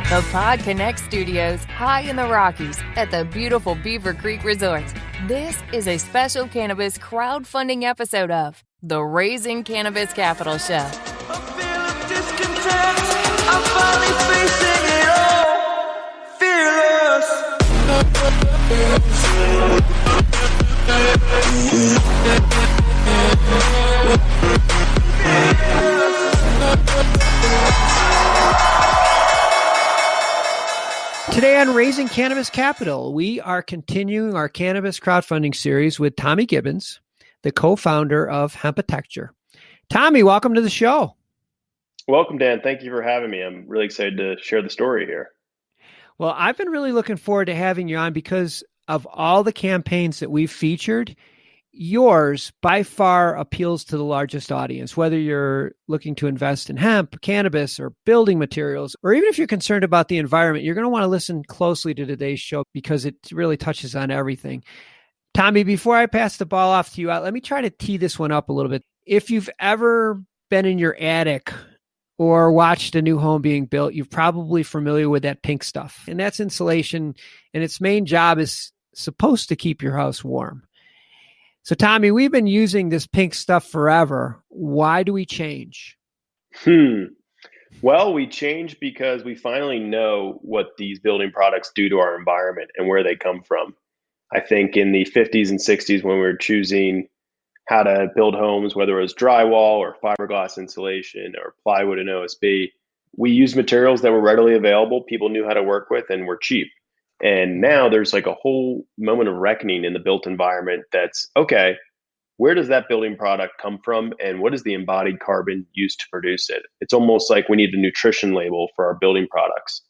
The PodCONX studios high in the Rockies at the beautiful Beaver Creek Resort. This is a special cannabis crowdfunding episode of the Raising Cannabis Capital Show. A feel of discontent, I'm finally facing it all, fearless. Today on Raising Cannabis Capital, we are continuing our cannabis crowdfunding series with Tommy Gibbons, the co-founder of Hempitecture. Tommy, welcome to the show. Welcome, Dan. Thank you for having me. I'm really excited to share the story here. Well, I've been really looking forward to having you on because of all the campaigns that we've featured. Yours by far appeals to the largest audience, whether you're looking to invest in hemp, cannabis, or building materials, or even if you're concerned about the environment, you're going to want to listen closely to today's show because it really touches on everything. Tommy, before I pass the ball off to you, let me try to tee this one up a little bit. If you've ever been in your attic or watched a new home being built, you're probably familiar with that pink stuff. And that's insulation, and its main job is supposed to keep your house warm. So, Tommy, we've been using this pink stuff forever. Why do we change? Well, we change because we finally know what these building products do to our environment and where they come from. I think in the 50s and 60s, when we were choosing how to build homes, whether it was drywall or fiberglass insulation or plywood and OSB, we used materials that were readily available, people knew how to work with, and were cheap. And now there's like a whole moment of reckoning in the built environment that's, okay, where does that building product come from and what is the embodied carbon used to produce it? It's almost like we need a nutrition label for our building products.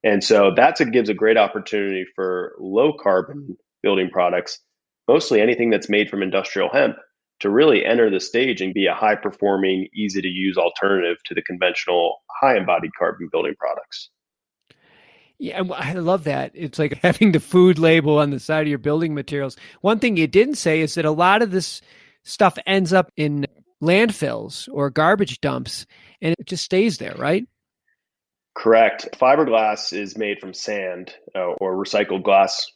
And so gives a great opportunity for low carbon building products, mostly anything that's made from industrial hemp, to really enter the stage and be a high performing, easy to use alternative to the conventional high embodied carbon building products. Yeah, I love that. It's like having the food label on the side of your building materials. One thing you didn't say is that a lot of this stuff ends up in landfills or garbage dumps, and it just stays there, right? Correct. Fiberglass is made from sand or recycled glass,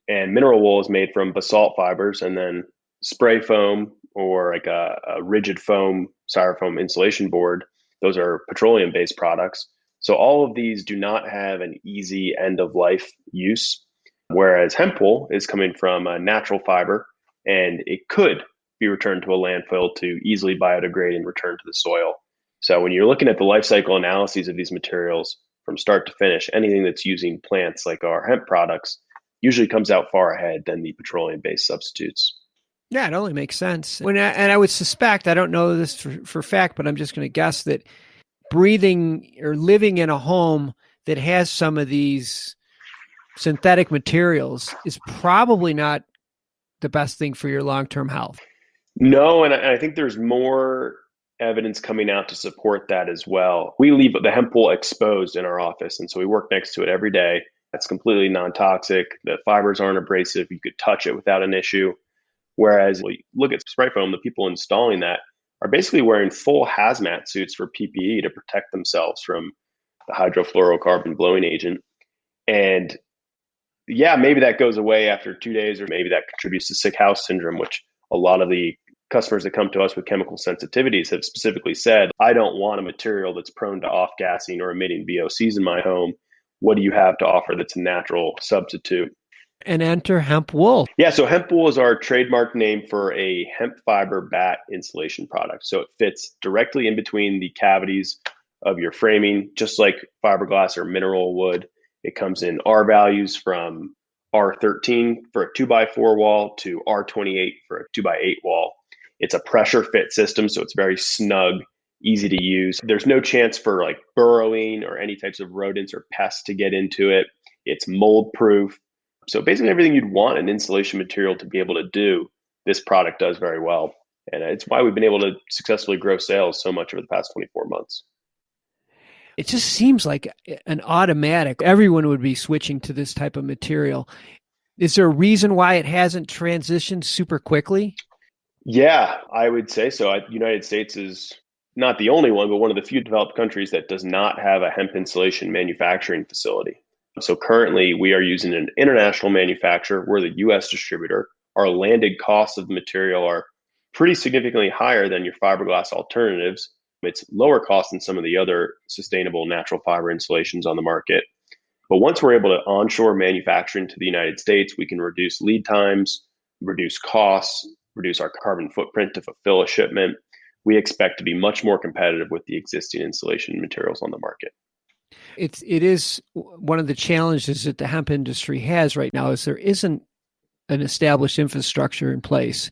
and mineral wool is made from basalt fibers, and then spray foam or like a rigid foam, styrofoam insulation board. Those are petroleum-based products. So all of these do not have an easy end-of-life use, whereas hemp wool is coming from a natural fiber, and it could be returned to a landfill to easily biodegrade and return to the soil. So when you're looking at the life cycle analyses of these materials from start to finish, anything that's using plants like our hemp products usually comes out far ahead than the petroleum-based substitutes. Yeah, it only makes sense. And I would suspect, I don't know this for fact, but I'm just going to guess that breathing or living in a home that has some of these synthetic materials is probably not the best thing for your long-term health. No, and I think there's more evidence coming out to support that as well. We leave the hemp wool exposed in our office, and so we work next to it every day. It's completely non-toxic. The fibers aren't abrasive. You could touch it without an issue. Whereas look at spray foam, the people installing that are basically wearing full hazmat suits for PPE to protect themselves from the hydrofluorocarbon blowing agent. And yeah, maybe that goes away after 2 days, or maybe that contributes to sick house syndrome, which a lot of the customers that come to us with chemical sensitivities have specifically said, I don't want a material that's prone to off-gassing or emitting VOCs in my home. What do you have to offer that's a natural substitute? And enter hemp wool. Yeah, so hemp wool is our trademark name for a hemp fiber bat insulation product. So it fits directly in between the cavities of your framing, just like fiberglass or mineral would. It comes in R values from R13 for a 2x4 wall to R28 for a 2x8 wall. It's a pressure fit system, so it's very snug, easy to use. There's no chance for like burrowing or any types of rodents or pests to get into it. It's mold proof. So basically everything you'd want an insulation material to be able to do, this product does very well. And it's why we've been able to successfully grow sales so much over the past 24 months. It just seems like an automatic. Everyone would be switching to this type of material. Is there a reason why it hasn't transitioned super quickly? Yeah, I would say so. United States is not the only one, but one of the few developed countries that does not have a hemp insulation manufacturing facility. So currently we are using an international manufacturer. We're the US distributor. Our landed costs of the material are pretty significantly higher than your fiberglass alternatives. It's lower cost than some of the other sustainable natural fiber insulations on the market. But once we're able to onshore manufacturing to the United States, we can reduce lead times, reduce costs, reduce our carbon footprint to fulfill a shipment. We expect to be much more competitive with the existing insulation materials on the market. It is one of the challenges that the hemp industry has right now is there isn't an established infrastructure in place.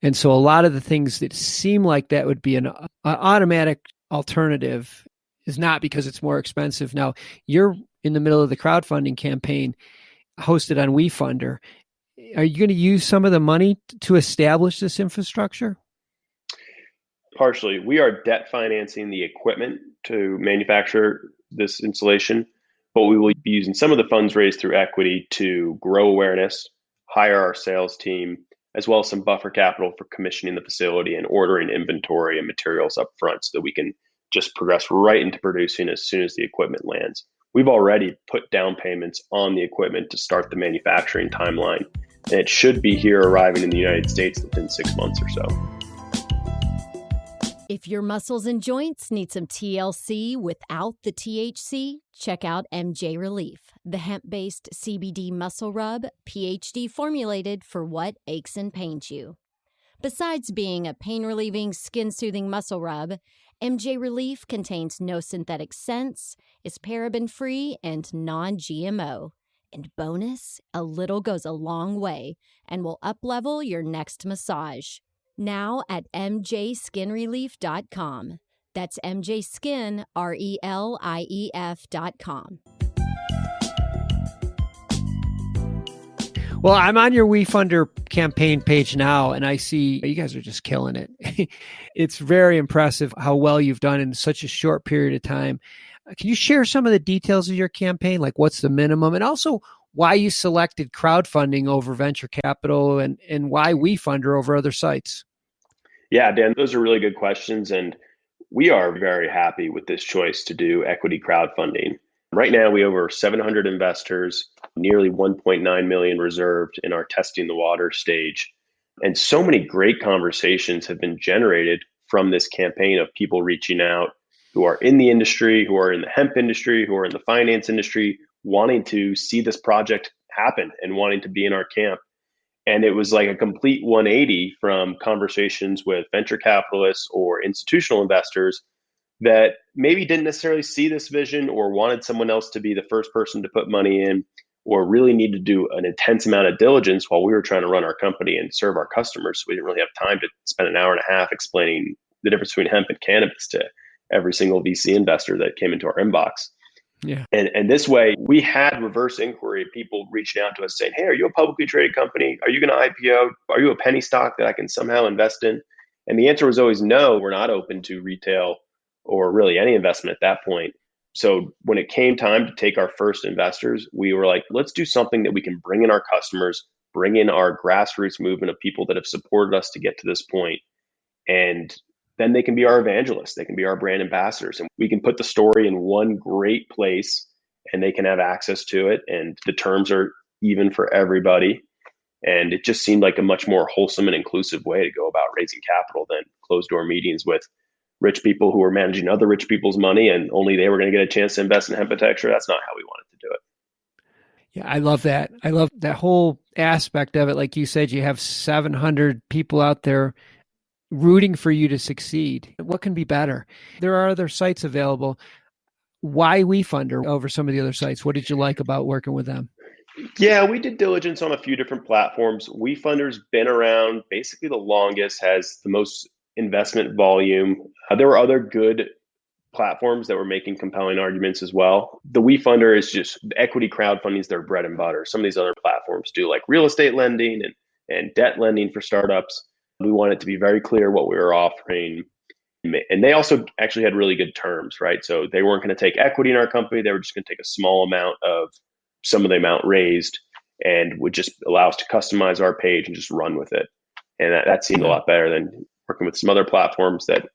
And so a lot of the things that seem like that would be an automatic alternative is not, because it's more expensive. Now, you're in the middle of the crowdfunding campaign hosted on WeFunder. Are you going to use some of the money to establish this infrastructure? Partially. We are debt financing the equipment to manufacture this insulation, but we will be using some of the funds raised through equity to grow awareness, hire our sales team, as well as some buffer capital for commissioning the facility and ordering inventory and materials up front so that we can just progress right into producing as soon as the equipment lands. We've already put down payments on the equipment to start the manufacturing timeline, and it should be here arriving in the United States within 6 months or so. If your muscles and joints need some TLC without the THC, check out MJ Relief, the hemp-based CBD muscle rub, PhD formulated for what aches and pains you. Besides being a pain-relieving, skin-soothing muscle rub, MJ Relief contains no synthetic scents, is paraben-free, and non-GMO. And bonus, a little goes a long way and will up-level your next massage. Now at mjskinrelief.com. That's mjskinrelief.com. Well, I'm on your WeFunder campaign page now, and I see you guys are just killing it. It's very impressive how well you've done in such a short period of time. Can you share some of the details of your campaign, like what's the minimum, and also why you selected crowdfunding over venture capital and why WeFunder over other sites? Yeah, Dan, those are really good questions. And we are very happy with this choice to do equity crowdfunding. Right now, we have over 700 investors, nearly 1.9 million reserved in our testing the water stage. And so many great conversations have been generated from this campaign of people reaching out who are in the industry, who are in the hemp industry, who are in the finance industry, wanting to see this project happen and wanting to be in our camp. And it was like a complete 180 from conversations with venture capitalists or institutional investors that maybe didn't necessarily see this vision or wanted someone else to be the first person to put money in, or really need to do an intense amount of diligence while we were trying to run our company and serve our customers. So we didn't really have time to spend an hour and a half explaining the difference between hemp and cannabis to every single VC investor that came into our inbox. Yeah. And this way, we had reverse inquiry, people reaching out to us saying, hey, are you a publicly traded company? Are you going to IPO? Are you a penny stock that I can somehow invest in? And the answer was always no, we're not open to retail or really any investment at that point. So when it came time to take our first investors, we were like, let's do something that we can bring in our customers, bring in our grassroots movement of people that have supported us to get to this point. And then they can be our evangelists. They can be our brand ambassadors. And we can put the story in one great place and they can have access to it. And the terms are even for everybody. And it just seemed like a much more wholesome and inclusive way to go about raising capital than closed door meetings with rich people who were managing other rich people's money and only they were going to get a chance to invest in Hempitecture. That's not how we wanted to do it. Yeah, I love that. I love that whole aspect of it. Like you said, you have 700 people out there rooting for you to succeed. What can be better? There are other sites available. Why WeFunder over some of the other sites? What did you like about working with them? Yeah, we did diligence on a few different platforms. WeFunder's been around basically the longest, has the most investment volume. There were other good platforms that were making compelling arguments as well. The WeFunder is just equity crowdfunding is their bread and butter. Some of these other platforms do like real estate lending and debt lending for startups. We wanted to be very clear what we were offering. And they also actually had really good terms, right? So they weren't going to take equity in our company. They were just going to take a small amount of some of the amount raised and would just allow us to customize our page and just run with it. And that seemed a lot better than working with some other platforms that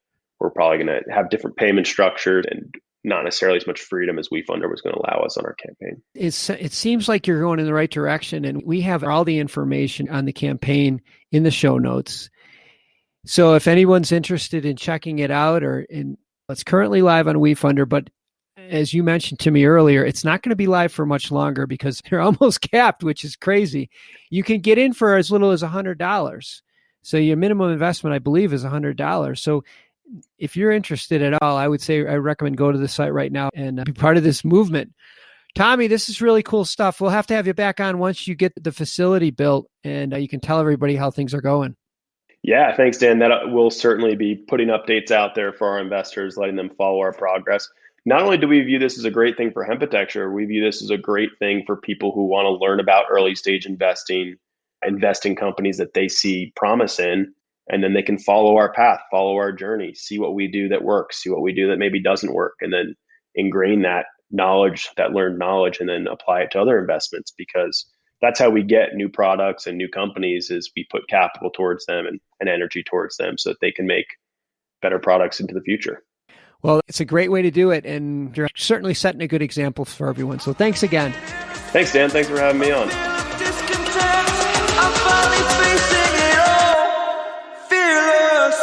we're probably going to have different payment structures and not necessarily as much freedom as WeFunder was going to allow us on our campaign. It seems like you're going in the right direction, and we have all the information on the campaign in the show notes. So if anyone's interested in checking it out, it's currently live on WeFunder, but as you mentioned to me earlier, it's not going to be live for much longer because they're almost capped, which is crazy. You can get in for as little as $100. So your minimum investment, I believe, is $100. So if you're interested at all, I recommend go to the site right now and be part of this movement. Tommy, this is really cool stuff. We'll have to have you back on once you get the facility built and you can tell everybody how things are going. Yeah, thanks, Dan. That we'll certainly be putting updates out there for our investors, letting them follow our progress. Not only do we view this as a great thing for Hempitecture, we view this as a great thing for people who want to learn about early stage investing, invest in companies that they see promise in, and then they can follow our path, follow our journey, see what we do that works, see what we do that maybe doesn't work, and then ingrain that knowledge, that learned knowledge, and then apply it to other investments, because that's how we get new products and new companies is we put capital towards them and energy towards them so that they can make better products into the future. Well, it's a great way to do it, and you're certainly setting a good example for everyone. So thanks again. Thanks, Dan. Thanks for having me on. Fearless.